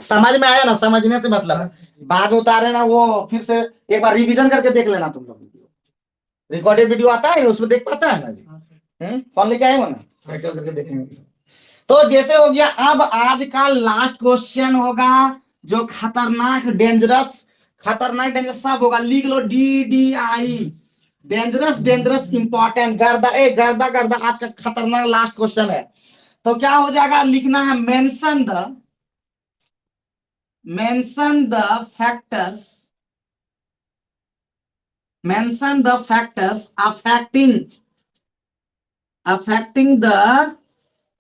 समझ में आया ना? समझने से मतलब बाद में उतारे ना वो, फिर से एक बार रिवीजन करके देख लेना तुम लोग। रिकॉर्डेड वीडियो आता है उसमें देख पाता है ना जी? फोन लेके आए हो ना, चल करके देखेंगे। तो जैसे हो गया, अब आज का लास्ट क्वेश्चन होगा जो खतरनाक डेंजरस, खतरनाक डेंजरस सब होगा, लिख लो DDI, डेंजरस डेंजरस इंपॉर्टेंट, गर्दा ए गर्दा गर्दा, आज का खतरनाक लास्ट क्वेश्चन है। तो क्या हो जाएगा, लिखना है mention the factors, mention the factors affecting the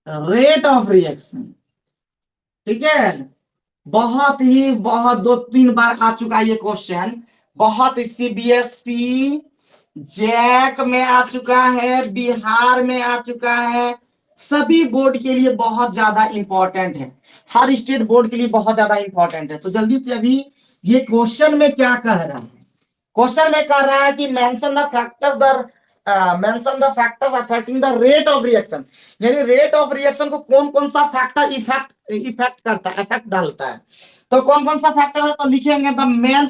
rate of reaction, ठीक है। बहुत 2-3 बार आ चुका है ये क्वेश्चन, बहुत CBSE जैक में आ चुका है, बिहार में आ चुका है, सभी बोर्ड के लिए बहुत ज्यादा इंपॉर्टेंट है, हर स्टेट बोर्ड के लिए बहुत ज्यादा इंपॉर्टेंट है। तो जल्दी से अभी ये क्वेश्चन में क्या कह रहा है, क्वेश्चन में कह रहा है कि mention the factors affecting the rate of reaction, यानी रेट ऑफ रिएक्शन को कौन कौन सा फैक्टर इफेक्ट करता है, इफेक्ट डालता है। तो कौन कौन सा फैक्टर है, तो लिखेंगे द मेन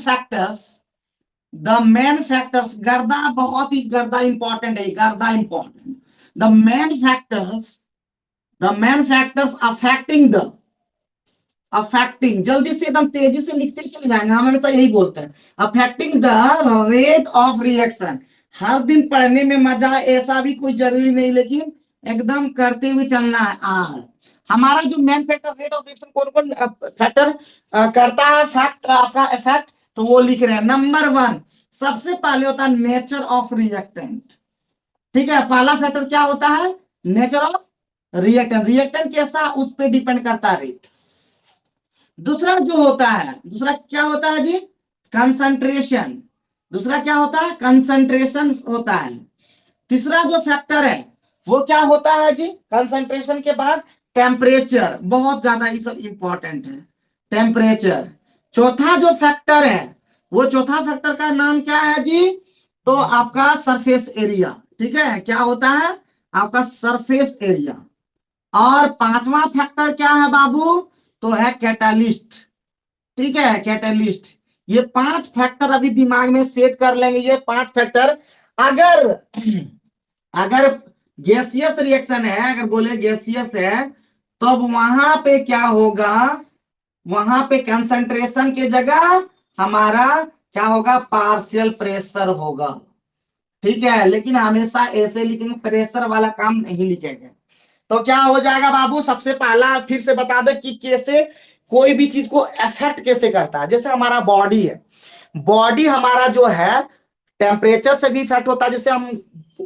फैक्टर्स, गर्दा बहुत ही गर्दा इंपॉर्टेंट है, गर्दा important, the main factors affecting, जल्दी से एकदम तेजी से लिखते चले जाएंगे, हम हमेशा यही बोलते हैं, affecting the rate of reaction. हर दिन पढ़ने में मजा ऐसा भी कोई जरूरी नहीं, लेकिन एकदम करते हुए चलना है। हमारा जो main factor rate of reaction कौन कौन फैक्टर करता है, फैक्ट आपका इफेक्ट, तो वो लिख रहे हैं। नंबर 1 सबसे पहले होता है नेचर ऑफ रिएक्टेंट, ठीक है, पहला फैक्टर क्या होता है, नेचर ऑफ रिएक्टेंट, रिएक्टेंट कैसा उस पर डिपेंड करता है रेट। दूसरा जो होता है, दूसरा क्या होता है जी, कंसंट्रेशन, दूसरा क्या होता है, कंसंट्रेशन होता है। तीसरा जो फैक्टर है वो क्या होता है जी, कंसंट्रेशन के बाद टेम्परेचर, बहुत ज्यादा ये सब इंपॉर्टेंट है, टेम्परेचर। चौथा जो फैक्टर है, वो चौथा फैक्टर का नाम क्या है जी, तो आपका सरफेस एरिया, ठीक है, क्या होता है आपका सरफेस एरिया। और पांचवा फैक्टर क्या है बाबू, तो है कैटालिस्ट, ठीक है, कैटलिस्ट। ये 5 फैक्टर अभी दिमाग में सेट कर लेंगे, ये 5 फैक्टर। अगर अगर गैसियस रिएक्शन है, अगर बोले गैसियस है, तो अब वहां पे क्या होगा, वहां पे कंसंट्रेशन की जगह हमारा क्या होगा, पार्शियल प्रेशर होगा, ठीक है। लेकिन हमेशा ऐसे लिखेंगे, प्रेशर वाला काम नहीं लिखेंगे। तो क्या हो जाएगा बाबू, सबसे पहला फिर से बता दे कि कैसे कोई भी चीज को अफेक्ट कैसे करता है। जैसे हमारा बॉडी है, बॉडी हमारा जो है टेम्परेचर से भी इफेक्ट होता है। जैसे हम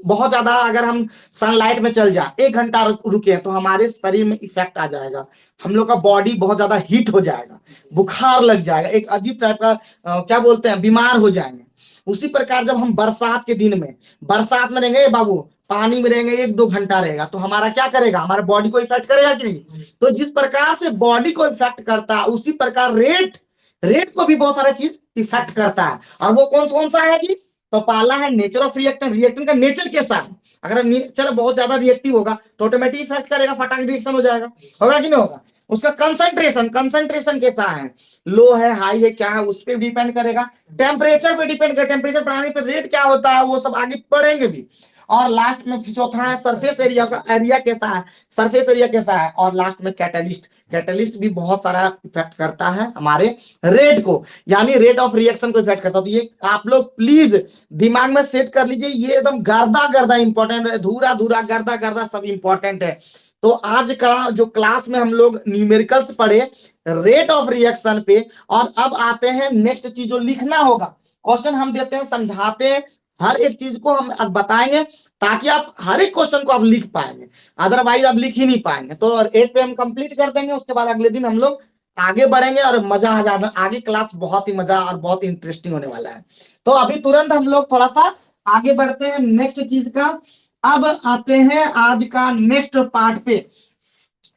बहुत ज्यादा अगर हम सनलाइट में चल जाए, 1 घंटा रुके, तो हमारे शरीर में इफेक्ट आ जाएगा, हम लोग का बॉडी बहुत ज्यादा हीट हो जाएगा, बुखार लग जाएगा, एक अजीब टाइप का क्या बोलते हैं, बीमार हो जाएंगे। उसी प्रकार जब हम बरसात के दिन में, बरसात में रहेंगे बाबू, पानी में रहेंगे, 1-2 घंटा रहेगा, तो हमारा क्या करेगा, हमारे बॉडी को इफेक्ट करेगा कि नहीं। तो जिस प्रकार से बॉडी को इफेक्ट करता है, उसी प्रकार रेट रेट को भी बहुत सारा चीज इफेक्ट करता है। और वो कौन कौन सा है जी, तो पहला है नेचर ऑफ रिएक्टेंट, रिएक्टेंट का नेचर कैसा है। अगर नेचर बहुत ज्यादा रिएक्टिव होगा तो ऑटोमेटिक इफेक्ट करेगा, फटाक रिएक्शन हो जाएगा, होगा कि नहीं होगा। उसका कंसंट्रेशन, कंसंट्रेशन कैसा है, लो है हाई है क्या है, उस पर डिपेंड करेगा। टेम्परेचर पे डिपेंड कर, टेम्परेचर बढ़ाने पर रेट क्या होता है, वो सब आगे पढ़ेंगे भी। और लास्ट में चौथा है सरफेस एरिया का एरिया कैसा है, सरफेस एरिया कैसा है, और लास्ट में कैटलिस्ट, कैटलिस्ट भी बहुत सारा इफेक्ट करता है हमारे रेट को, यानी रेट ऑफ रिएक्शन को इफेक्ट करता है। तो ये आप लोग प्लीज दिमाग में सेट कर लीजिए, ये एकदम गर्दा गर्दा इंपॉर्टेंट है, धूरा धूरा गर्दा गर्दा सब इंपॉर्टेंट है। तो आज का जो क्लास में हम लोग न्यूमेरिकल्स पढ़े रेट ऑफ रिएक्शन पे, और अब आते हैं नेक्स्ट चीज जो लिखना होगा। क्वेश्चन हम देते हैं, समझाते हैं, हर एक चीज को हम आज बताएंगे ताकि आप हर एक क्वेश्चन को आप लिख पाएंगे, अदरवाइज आप लिख ही नहीं पाएंगे। तो 8 पे हम कंप्लीट कर देंगे, उसके बाद अगले दिन हम लोग आगे बढ़ेंगे और मजा आ जाना, आगे क्लास बहुत ही मजा और बहुत इंटरेस्टिंग होने वाला है। तो अभी तुरंत हम लोग थोड़ा सा आगे बढ़ते हैं नेक्स्ट चीज का। अब आते हैं आज का नेक्स्ट पार्ट पे।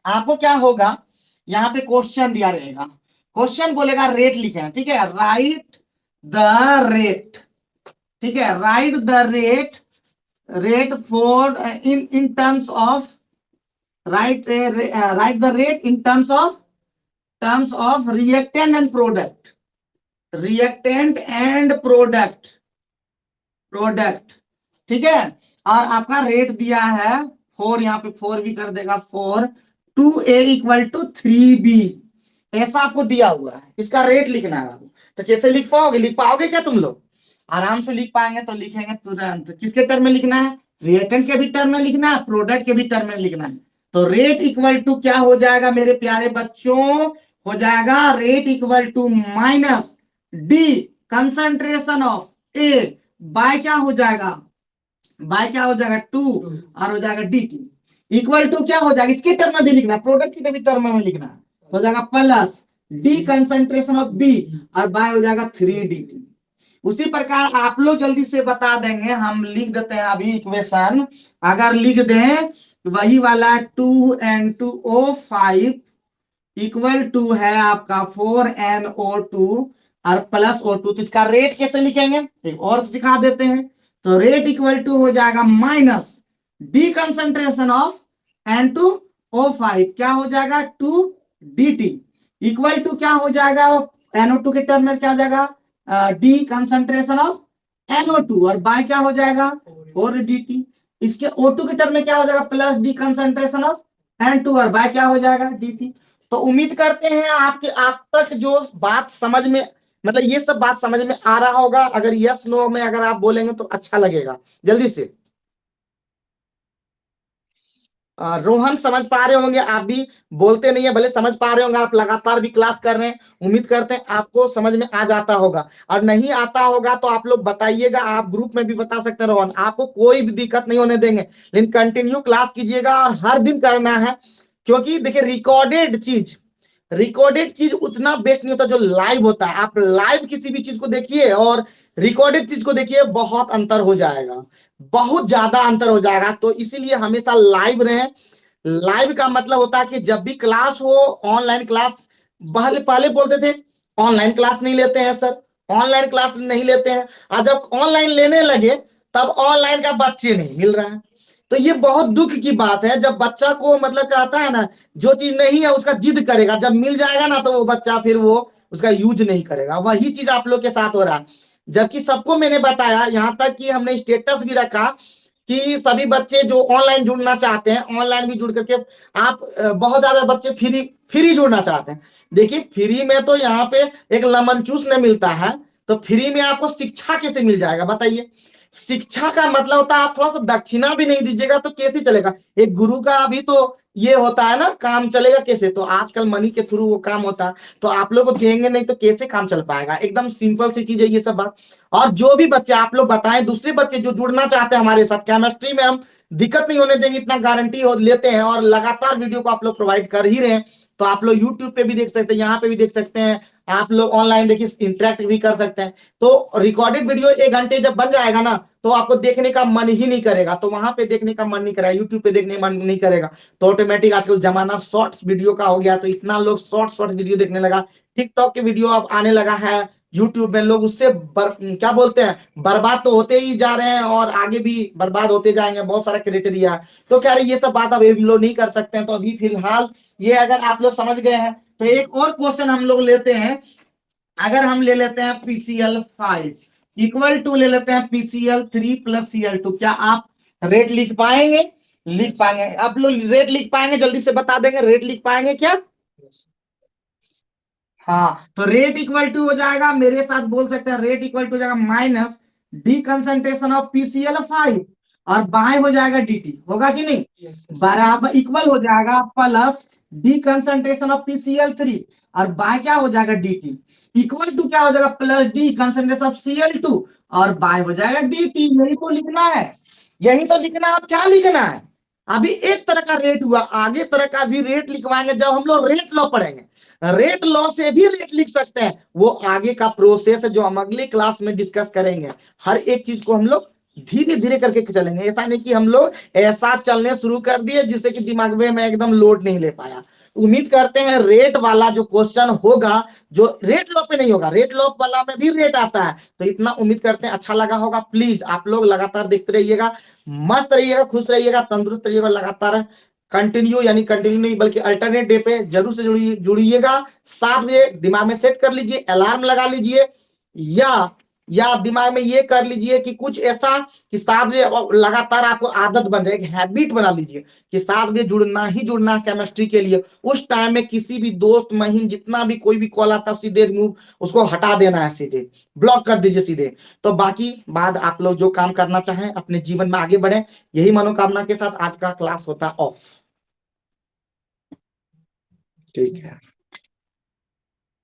आपको क्या होगा, यहाँ पे क्वेश्चन दिया रहेगा, क्वेश्चन बोलेगा रेट लिखे, ठीक है, राइट द रेट, ठीक है, right the rate for in terms of, right right the rate in terms of reactant and product, reactant and product, ठीक है। और आपका रेट दिया है 4, यहाँ पे 4 भी कर देगा, 4 2a इक्वल टू 3b, ऐसा आपको दिया हुआ है, इसका रेट लिखना है बाबू। तो कैसे लिख पाओगे, लिख पाओगे क्या तुम लोग, आराम से लिख पाएंगे। तो लिखेंगे तुरंत, किसके टर्म में लिखना है, रिएक्टेंट के भी टर्म में लिखना है, प्रोडक्ट के भी टर्म में लिखना है। तो रेट इक्वल टू क्या हो जाएगा मेरे प्यारे बच्चों, हो जाएगा rate equal to minus d concentration of A by क्या हो जाएगा, बाय क्या हो जाएगा 2, और हो जाएगा डी टी इक्वल टू क्या हो जाएगा, इसके टर्म में भी लिखना है, प्रोडक्ट के भी टर्म में लिखना है, हो जाएगा plus d concentration of B, और बाय हो जाएगा 3 डी टी। उसी प्रकार आप लोग जल्दी से बता देंगे, हम लिख देते हैं अभी इक्वेशन, अगर लिख दें वही वाला 2N2O5 इक्वल टू है आपका 4NO2 और प्लस O2, तो इसका रेट कैसे लिखेंगे एक और सिखा देते हैं। तो रेट इक्वल टू हो जाएगा minus d concentration of N2O5 क्या हो जाएगा 2 dt इक्वल टू क्या हो जाएगा, NO2 के टर्म में क्या हो जाएगा डी कंसंट्रेशन ऑफ NO2 और बाय क्या हो जाएगा 4 dt, इसके O2 के टर्म में क्या हो जाएगा plus d concentration of N2 और बाय क्या हो जाएगा dt। तो उम्मीद करते हैं आपके आप तक जो बात समझ में, मतलब ये सब बात समझ में आ रहा होगा। अगर यस नो में अगर आप बोलेंगे तो अच्छा लगेगा, जल्दी से। रोहन समझ पा रहे होंगे, आप भी बोलते नहीं है, भले समझ पा रहे होंगे, आप लगातार भी क्लास कर रहे हैं, उम्मीद करते हैं आपको समझ में आ जाता होगा। और नहीं आता होगा तो आप लोग बताइएगा, आप ग्रुप में भी बता सकते हैं रोहन, आपको कोई भी दिक्कत नहीं होने देंगे, लेकिन कंटिन्यू क्लास कीजिएगा और हर दिन करना है। क्योंकि देखिए रिकॉर्डेड चीज उतना बेस्ट नहीं होता जो लाइव होता है। आप लाइव किसी भी चीज को देखिए और रिकॉर्डेड चीज को देखिए, बहुत अंतर हो जाएगा, बहुत ज्यादा अंतर हो जाएगा। तो इसीलिए हमेशा लाइव रहें। लाइव का मतलब होता है कि जब भी क्लास हो, ऑनलाइन क्लास पहले पहले बोलते थे ऑनलाइन क्लास नहीं लेते हैं सर, ऑनलाइन क्लास नहीं लेते हैं, और जब ऑनलाइन लेने लगे तब ऑनलाइन का बच्चे नहीं मिल रहा है। तो ये बहुत दुख की बात है, जब बच्चा को मतलब कहता है ना, जो चीज नहीं है उसका जिद करेगा, जब मिल जाएगा ना तो वो बच्चा फिर वो उसका यूज नहीं करेगा। वही चीज आप लोग के साथ हो रहा है। जबकि सबको मैंने बताया, यहाँ तक कि हमने स्टेटस भी रखा कि सभी बच्चे जो ऑनलाइन जुड़ना चाहते हैं ऑनलाइन भी जुड़ करके आप बहुत ज्यादा बच्चे फ्री फ्री जुड़ना चाहते हैं। देखिए फ्री में तो यहाँ पे एक लेमन जूस नहीं मिलता है, तो फ्री में आपको शिक्षा कैसे मिल जाएगा बताइए। शिक्षा का मतलब होता है आप थोड़ा सा दक्षिणा भी नहीं दीजिएगा तो कैसे चलेगा। एक गुरु का अभी तो ये होता है ना, काम चलेगा कैसे, तो आजकल मनी के थ्रू वो काम होता है। तो आप लोग को देंगे नहीं तो कैसे काम चल पाएगा, एकदम सिंपल सी चीज है ये सब बात। और जो भी बच्चे आप लोग बताएं, दूसरे बच्चे जो जुड़ना चाहते हैं हमारे साथ केमिस्ट्री में, हम दिक्कत नहीं होने देंगे, इतना गारंटी लेते हैं, और लगातार वीडियो को आप लोग प्रोवाइड कर ही रहे हैं। तो आप लोग यूट्यूब पे भी देख सकते हैं, यहाँ पे भी देख सकते हैं, आप लोग ऑनलाइन देखिए इंटरेक्ट भी कर सकते हैं। तो रिकॉर्डेड वीडियो 1 घंटे जब बन जाएगा ना तो आपको देखने का मन ही नहीं करेगा, तो वहां पे देखने का मन नहीं करेगा, यूट्यूब पे देखने का मन नहीं करेगा। तो ऑटोमेटिक आजकल जमाना शॉर्ट्स वीडियो का हो गया, तो इतना लोग शॉर्ट वीडियो देखने लगा। टिकटॉक के वीडियो अब आने लगा है, यूट्यूब में लोग उससे क्या बोलते हैं बर्बाद तो होते ही जा रहे हैं और आगे भी बर्बाद होते जाएंगे, बहुत सारा क्राइटेरिया है। तो क्या ये सब बात अब लोग नहीं कर सकते हैं। तो अभी फिलहाल ये अगर आप लोग समझ गए हैं तो एक और क्वेश्चन हम लोग लेते हैं। अगर हम ले लेते हैं PCl5 इक्वल टू ले लेते हैं PCl3 प्लस Cl2, क्या आप रेट लिख पाएंगे? लिख पाएंगे। आप लोग रेट लिख पाएंगे? जल्दी से बता देंगे, रेट लिख पाएंगे क्या? हाँ, तो रेट इक्वल टू हो जाएगा, मेरे साथ बोल सकते हैं, रेट इक्वल टू हो जाएगा minus d concentration of PCl5 और बाय हो जाएगा dt, होगा कि नहीं? बराबर इक्वल हो जाएगा plus d concentration of PCl3 और बाय क्या हो जाएगा dt, इक्वल टू क्या हो जाएगा plus d concentration of Cl2 और बाय हो जाएगा dt। यही तो लिखना है, यही तो लिखना है। अब क्या लिखना है? अभी एक तरह का रेट हुआ, आगे तरह का भी रेट लिखवाएंगे जब हम लोग रेट लॉ पढ़ेंगे। रेट लॉ से भी रेट लिख सकते हैं, वो आगे का प्रोसेस है जो हम अगले क्लास में डिस्कस करेंगे। हर एक चीज को हम लोग धीरे धीरे करके चलेंगे, ऐसा नहीं कि हम लोग ऐसा चलने शुरू कर दिए जिससे कि दिमाग में एकदम लोड नहीं ले पाया। उम्मीद करते हैं रेट वाला जो क्वेश्चन होगा, जो रेट लॉ पे नहीं होगा, रेट लॉ वाला में भी रेट आता है, तो इतना उम्मीद करते हैं अच्छा लगा होगा। प्लीज आप लोग लगातार देखते रहिएगा, मस्त रहिएगा, खुश रहिएगा, तंदुरुस्त रहिएगा। लगातार कंटिन्यू, यानी कंटिन्यू नहीं बल्कि अल्टरनेट डे पे जरूर से जुड़िएगा। 7 बजे दिमाग में सेट कर लीजिए, अलार्म लगा लीजिए, या दिमाग में ये कर लीजिए कि कुछ ऐसा कि 7 बजे लगातार आपको आदत बन जाए, एक हैबिट बना लीजिए कि 7 बजे जुड़ना ही जुड़ना है केमिस्ट्री के लिए। उस टाइम में किसी भी दोस्त महीन जितना भी कोई भी कॉल आता सीधे रिमूव, उसको हटा देना है, सीधे ब्लॉक कर दीजिए सीधे। तो बाकी बाद आप लोग जो काम करना चाहें अपने जीवन में आगे बढ़े, यही मनोकामना के साथ आज का क्लास होता ऑफ। ठीक है।